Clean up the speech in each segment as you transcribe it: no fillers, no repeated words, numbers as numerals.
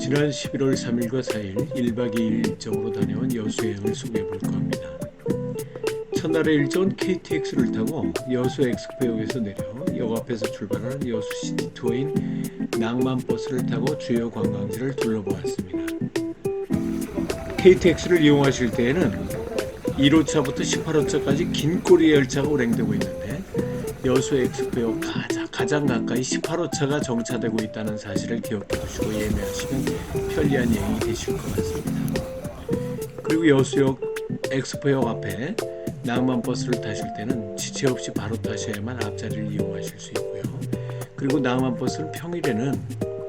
지난 11월 3일과 4일 1박 2일 일정으로 다녀온 여수 여행을 소개해 볼까 합니다. 첫날의 일정은 KTX를 타고 여수 엑스포역에서 내려 역 앞에서 출발하는 여수 시티 투어인 낭만버스를 타고 주요 관광지를 둘러보았습니다. KTX를 이용하실 때에는 1호차부터 18호차까지 긴 꼬리 열차가 운행되고 있는데 여수 엑스포역 가장 가까이 18호차가 정차되고 있다는 사실을 기억해 두시고 예매하시면 편리한 여행이 되실 것 같습니다. 그리고 여수역 엑스포역 앞에 낭만버스를 타실 때는 지체 없이 바로 타셔야만 앞자리를 이용하실 수 있고요. 그리고 낭만버스는 평일에는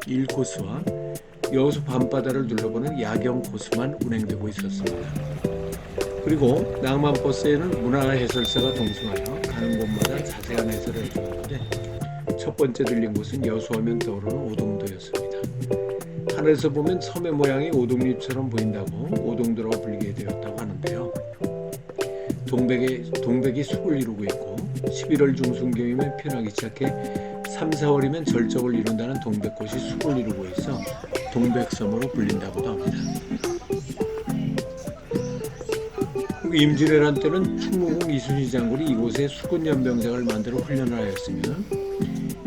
1코스와 여수 밤바다를 둘러보는 야경 코스만 운행되고 있었습니다. 그리고 낭만버스에는 문화해설사가 동승하여 가는 곳마다 자세한 해설을 해주는데 첫 번째 들린 곳은 여수하면 떠오르는 오동도였습니다. 하늘에서 보면 섬의 모양이 오동잎처럼 보인다고 오동도라고 불리게 되었다고 하는데요. 동백이 숲을 이루고 있고 11월 중순경이면 피어나기 시작해 3, 4월이면 절적을 이룬다는 동백꽃이 숲을 이루고 있어 동백섬으로 불린다고도 합니다. 임진왜란 때는 충무공 이순신 장군이 이곳에 수군연병장을 만들어 훈련을 하였으며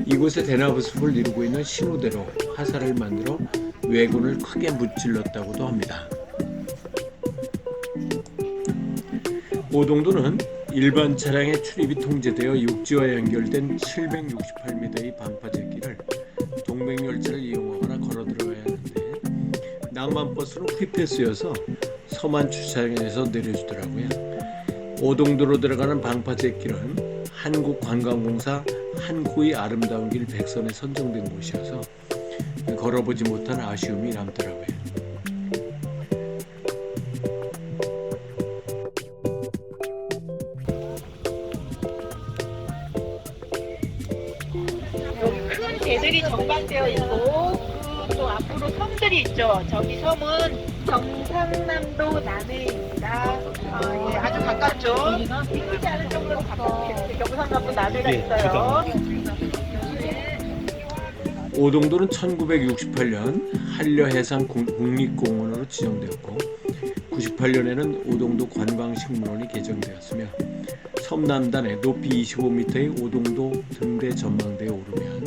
이곳에 대나무 숲을 이루고 있는 신우대로 화살을 만들어 왜군을 크게 무찔렀다고도 합니다. 오동도는 일반 차량의 출입이 통제되어 육지와 연결된 768m의 방파제길을 동백열차를 이용하거나 걸어 들어가야 하는데 낭만버스는 프리패스여서 서만 주차장에서 내려주더라고요. 오동도로 들어가는 방파제길은 한국관광공사 한국의 아름다운 길 100선에 선정된 곳이어서 걸어보지 못한 아쉬움이 남더라고요. 여기 큰 배들이 정박되어 있고 또 앞으로 섬들이 있죠. 저기 섬은 경상남도 남해입니다. 예, 아주 가깝죠. 미끄지 않을 정도로 가깝게 경상남도 남해가 있어요. 오동도는 1968년 한려해상 국립공원으로 지정되었고 98년에는 오동도 관광식물원이 개정되었으며 섬 남단에 높이 25m의 오동도 등대 전망대에 오르면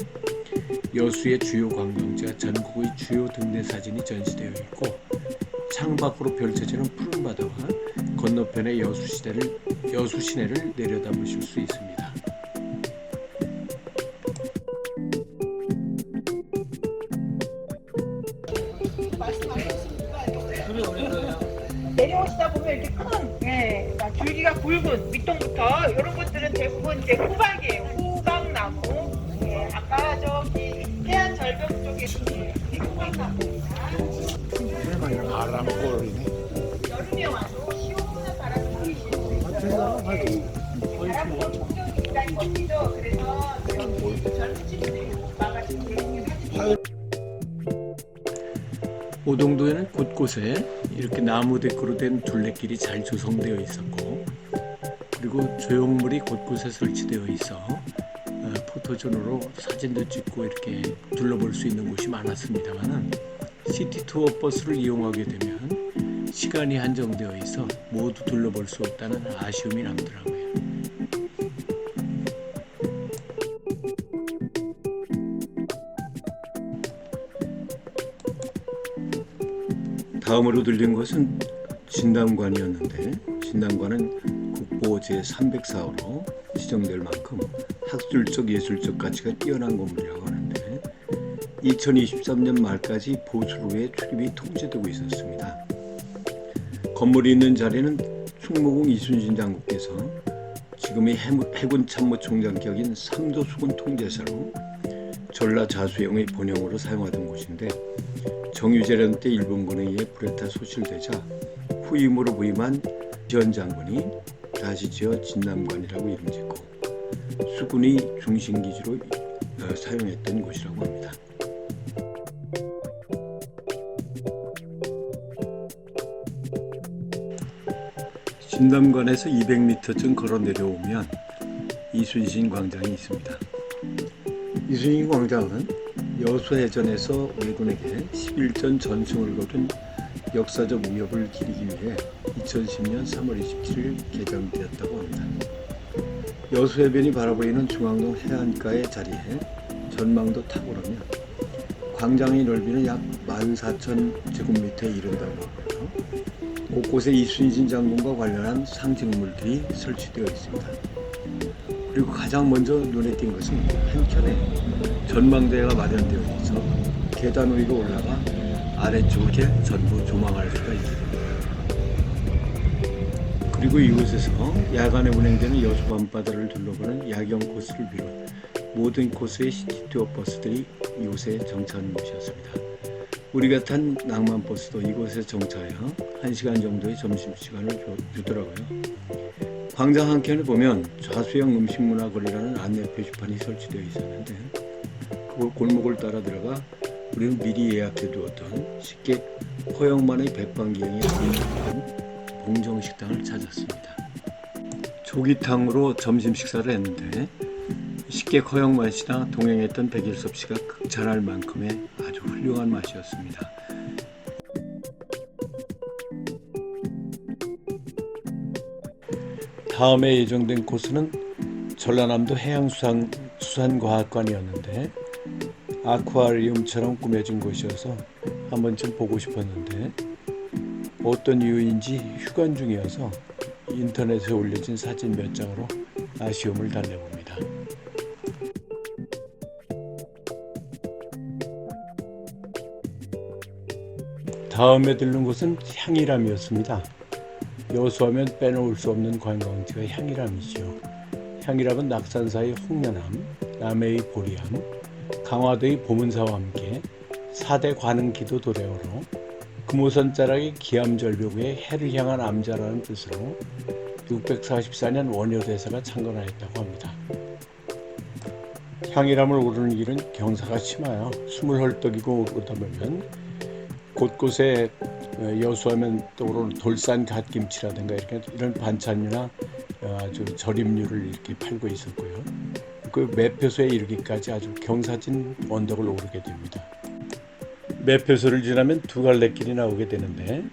여수의 주요 관광지와 전국의 주요 등대 사진이 전시되어 있고 창밖으로 펼쳐지는 푸른 바다와 건너편의 여수 시내를 내려다보실 수 있습니다. 내려오시다 보면 이렇게 큰 줄기가 굵은 밑동부터 이런 것들은 대부분 이제 호박이에요. 호박나무. 예, 아까 저기 해안 절벽 쪽에 호박나무입니다. 바람골이네. 여름에 와도 시원한 바람이 불실 수 있어요. 바람골 풍경이 굉장히 멋지죠. 그래서 여기 젊은 친구들이 와가지고 이렇게 사진 오동도에는 곳곳에 이렇게 나무 데크로 된 둘레길이 잘 조성되어 있었고 그리고 조형물이 곳곳에 설치되어 있어 포토존으로 사진도 찍고 이렇게 둘러볼 수 있는 곳이 많았습니다만 시티 투어 버스를 이용하게 되면 시간이 한정되어 있어 모두 둘러볼 수 없다는 아쉬움이 남더라고요. 다음으로 들린 것은 진담관이었는데 진담관은 국보 제304호로 지정될 만큼 학술적 예술적 가치가 뛰어난 건물이라고 하는데 2023년 말까지 보수로 후에 출입이 통제되고 있었습니다. 건물이 있는 자리는 충무공 이순신 장군께서 지금의 해군 참모총장 격인 3도 수군 통제사로 전라 자수영의 본영으로 사용하던 곳인데 정유재련 때 일본군에 의해 불에 타 소실되자 후임으로 부임한 지현 장군이 다시 지어 진남관이라고 이름짓고 수군이 중심기지로 사용했던 곳이라고 합니다. 진남관에서 200m쯤 걸어 내려오면 이순신 광장이 있습니다. 이순신 광장은 여수해전에서 왜군에게 11전 전승을 거둔 역사적 위협을 기리기 위해 2010년 3월 27일 개장되었다고 합니다. 여수해변이 바라보이는 중앙동 해안가의 자리에 전망도 탁월하며 광장의 넓이는 약 14,000제곱미터에 이른다고 하고요. 곳곳에 이순신 장군과 관련한 상징물들이 설치되어 있습니다. 그리고 가장 먼저 눈에 띈 것은 한켠에 전망대가 마련되어 있어 계단 위로 올라가 아래쪽을 전부 조망할 수가 있게 됩니다. 그리고 이곳에서 야간에 운행되는 여수 밤바다를 둘러보는 야경 코스를 비롯 모든 코스의 시티투어 버스들이 이곳에 정차하는 곳이었습니다. 우리가 탄 낭만버스도 이곳에 정차하여 1시간 정도의 점심시간을 주더라고요. 광장 한켠에 보면 좌수영 음식문화거리라는 안내 표지판이 설치되어 있었는데 그 골목을 따라 들어가 우리는 미리 예약해 두었던 식객 허영만의 백반기행에 분명한 봉정식당을 찾았습니다. 조기탕으로 점심 식사를 했는데 식객 허영만 씨나 동행했던 백일섭 씨가 극찬할 만큼의 아주 훌륭한 맛이었습니다. 다음에 예정된 코스는 전라남도 해양수산과학관이었는데 아쿠아리움처럼 꾸며진 곳이어서 한 번쯤 보고 싶었는데 어떤 이유인지 휴관 중이어서 인터넷에 올려진 사진 몇 장으로 아쉬움을 달래봅니다. 다음에 들른 곳은 향일암이었습니다. 여수하면 빼놓을 수 없는 관광지가 향일암이죠. 향일암은 낙산사의 홍련암, 남해의 보리암, 강화도의 보문사와 함께 4대 관흥기도 도래어로 금오선 자락의 기암절벽에 해를 향한 암자라는 뜻으로 644년 원효대사가 창건하였다고 합니다. 향일암을 오르는 길은 경사가 심하여 숨을 헐떡이고 오르다 보면 곳곳에 여수하면 떠오르는 돌산 갓김치라든가 이런 반찬류나 아주 절임류를 이렇게 팔고 있었고요. 그 매표소에 이르기까지 아주 경사진 언덕을 오르게 됩니다. 매표소를 지나면 두 갈래 길이 나오게 되는데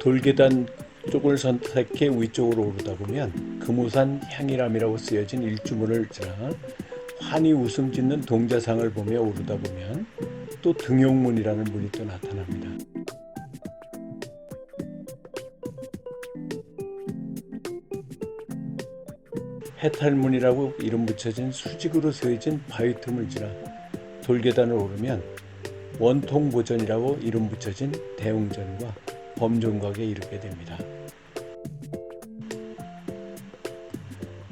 돌계단 쪽을 선택해 위쪽으로 오르다 보면 금오산 향일암이라고 쓰여진 일주문을 지나 환히 웃음 짓는 동자상을 보며 오르다 보면 또 등용문이라는 문이 또 나타납니다. 해탈문이라고 이름 붙여진 수직으로 세워진 바위 틈을 지나 돌계단을 오르면 원통보전이라고 이름 붙여진 대웅전과 범종각에 이르게 됩니다.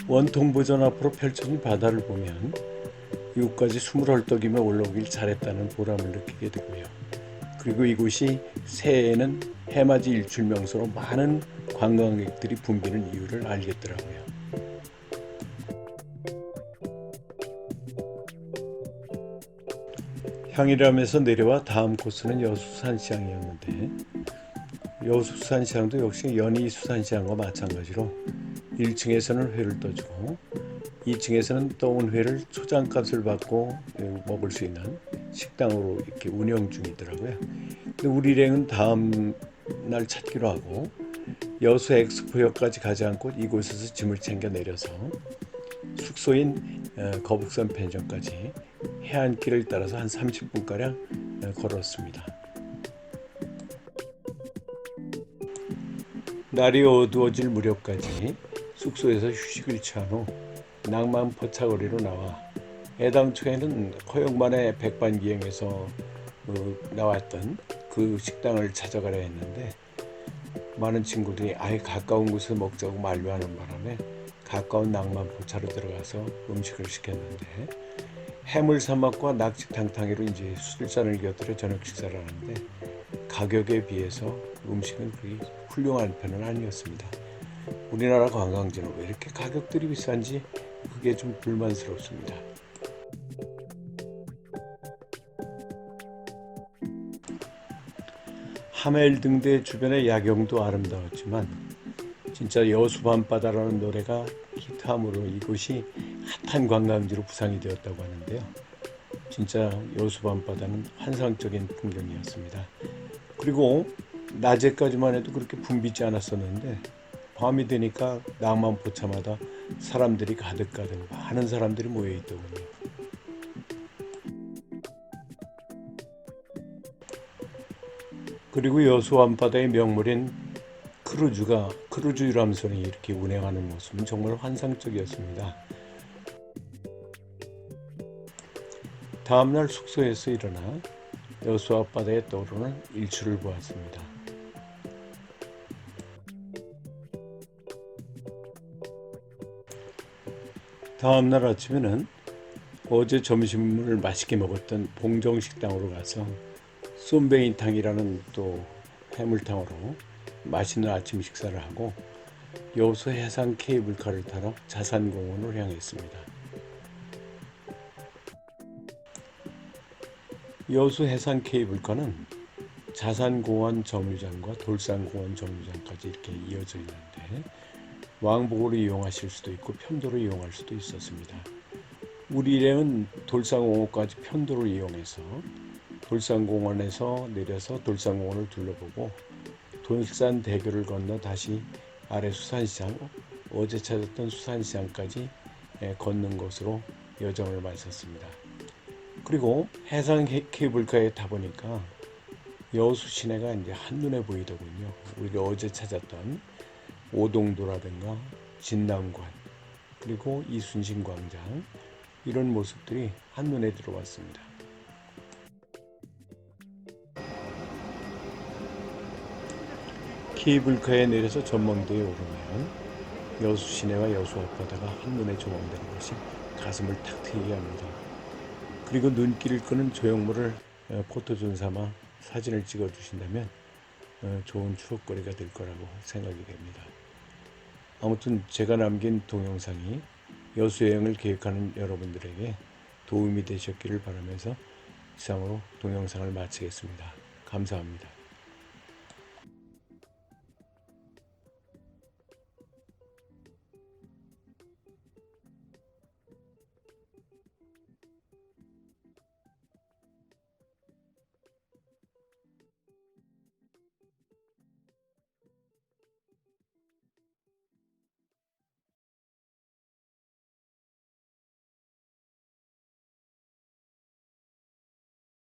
원통보전 앞으로 펼쳐진 바다를 보면 이곳까지 숨을 헐떡이며 올라오길 잘했다는 보람을 느끼게 되고요. 그리고 이곳이 새해에는 해맞이 일출 명소로 많은 관광객들이 붐비는 이유를 알겠더라고요. 향일암에서 내려와 다음 코스는 여수수산시장이었는데 여수수산시장도 역시 연희수산시장과 마찬가지로 1층에서는 회를 떠주고 2층에서는 떠온 회를 초장값을 받고 먹을 수 있는 식당으로 이렇게 운영 중이더라고요. 근데 우리 일행은 다음 날 찾기로 하고 여수 엑스포역까지 가지 않고 이곳에서 짐을 챙겨 내려서 숙소인 거북선 펜션까지 해안길을 따라서 한 30분가량 걸었습니다. 날이 어두워질 무렵까지 숙소에서 휴식을 취한 후 낭만 포차거리로 나와 애당초에는 허영만의 백반기행에서 나왔던 그 식당을 찾아가려 했는데 많은 친구들이 아예 가까운 곳에 먹자고 만류하는 바람에 가까운 낭만 포차로 들어가서 음식을 시켰는데 해물삼합과 낙지탕탕이로 이제 술잔을 곁들여 저녁 식사를 하는데 가격에 비해서 음식은 그리 훌륭한 편은 아니었습니다. 우리나라 관광지는 왜 이렇게 가격들이 비싼지 그게 좀 불만스럽습니다. 하멜등대 주변의 야경도 아름다웠지만 진짜 여수 밤바다라는 노래가 히트함으로 이곳이 핫한 관광지로 부상이 되었다고 하는데요. 진짜 여수 밤바다는 환상적인 풍경이었습니다. 그리고 낮에까지만 해도 그렇게 붐비지 않았었는데 밤이 되니까 낭만포차마다 사람들이 가득가득 많은 사람들이 모여 있더군요. 그리고 여수 밤바다의 명물인 크루즈 유람선이 이렇게 운행하는 모습은 정말 환상적이었습니다. 다음날 숙소에서 일어나 여수 앞바다에 떠오르는 일출을 보았습니다. 다음날 아침에는 어제 점심을 맛있게 먹었던 봉정식당으로 가서 쏨뱅이탕이라는 또 해물탕으로 맛있는 아침 식사를 하고 여수 해상 케이블카를 타러 자산공원을 향했습니다. 여수 해상 케이블카는 자산공원 정류장과 돌산공원 정류장까지 이렇게 이어져 있는데 왕복으로 이용하실 수도 있고 편도로 이용할 수도 있었습니다. 우리 일행은 돌산공원까지 편도로 이용해서 돌산공원에서 내려서 돌산공원을 둘러보고 돌산대교를 건너 다시 아래 수산시장, 어제 찾았던 수산시장까지 걷는 것으로 여정을 마쳤습니다. 그리고 해상 케이블카에 타보니까 여수 시내가 이제 한눈에 보이더군요. 우리가 어제 찾았던 오동도라든가 진남관, 그리고 이순신 광장, 이런 모습들이 한눈에 들어왔습니다. 케이블카에 내려서 전망대에 오르면 여수 시내와 여수 앞바다가 한눈에 조망되는 것이 가슴을 탁 트이게 합니다. 그리고 눈길을 끄는 조형물을 포토존 삼아 사진을 찍어 주신다면 좋은 추억거리가 될 거라고 생각이 됩니다. 아무튼 제가 남긴 동영상이 여수 여행을 계획하는 여러분들에게 도움이 되셨기를 바라면서 이상으로 동영상을 마치겠습니다. 감사합니다.